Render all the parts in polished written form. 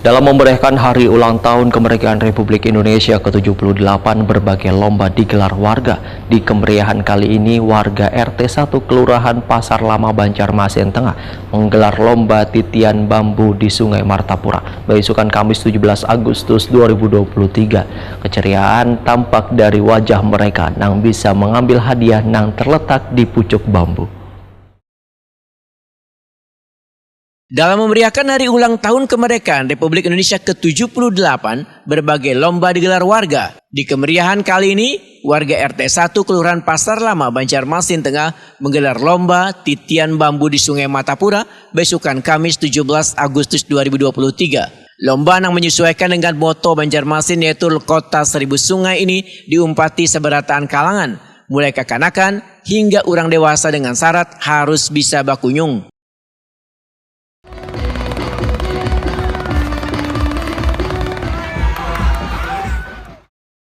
Dalam memeriahkan hari ulang tahun kemerdekaan Republik Indonesia ke-78, berbagai lomba digelar warga. Di kemeriahan kali ini, warga RT 1 Kelurahan Pasar Lama, Banjarmasin Tengah menggelar lomba titian bambu di Sungai Martapura, beisukan Kamis 17 Agustus 2023. Keceriaan tampak dari wajah mereka nang bisa mengambil hadiah nang terletak di pucuk bambu. Dalam memeriahkan hari ulang tahun kemerdekaan Republik Indonesia ke-78, berbagai lomba digelar warga. Di kemeriahan kali ini, warga RT 1 Kelurahan Pasar Lama, Banjarmasin Tengah menggelar lomba titian bambu di Sungai Martapura, beisukan Kamis 17 Agustus 2023. Lomba yang menyesuaikan dengan moto Banjarmasin yaitu Kota Seribu Sungai ini diumpati seberataan kalangan, mulai kekanakan hingga orang dewasa dengan syarat harus bisa bakunyung.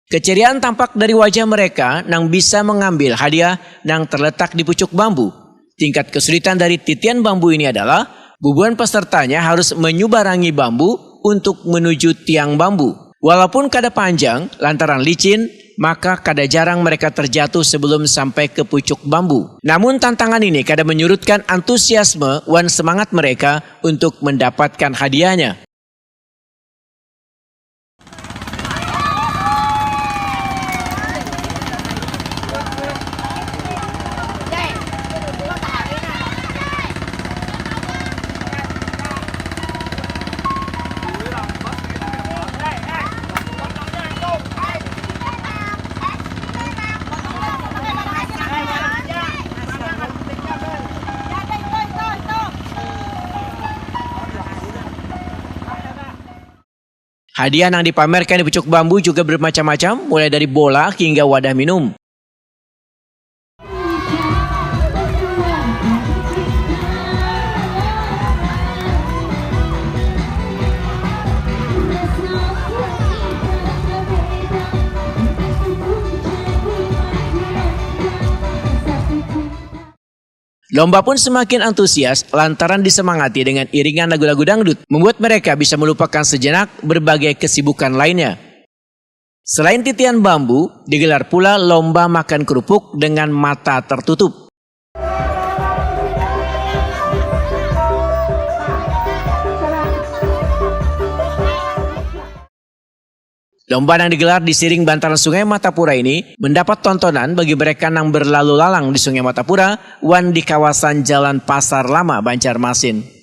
Keceriaan tampak dari wajah mereka nang bisa mengambil hadiah nang terletak di pucuk bambu. Tingkat kesulitan dari titian bambu ini adalah bubuhan pesertanya harus menyubarangi bambu untuk menuju tiang bambu. Walaupun kada panjang lantaran licin, maka kada jarang mereka terjatuh sebelum sampai ke pucuk bambu. Namun tantangan ini kada menyurutkan antusiasme wan semangat mereka untuk mendapatkan hadiahnya. Hadiah yang dipamerkan di pucuk bambu juga bermacam-macam, mulai dari bola hingga wadah minum. Lomba pun semakin antusias lantaran disemangati dengan iringan lagu-lagu dangdut, membuat mereka bisa melupakan sejenak berbagai kesibukan lainnya. Selain titian bambu, digelar pula lomba makan kerupuk dengan mata tertutup. Lomba yang digelar di siring bantaran Sungai Martapura ini mendapat tontonan bagi mereka yang berlalu lalang di Sungai Martapura wan di kawasan Jalan Pasar Lama, Banjarmasin.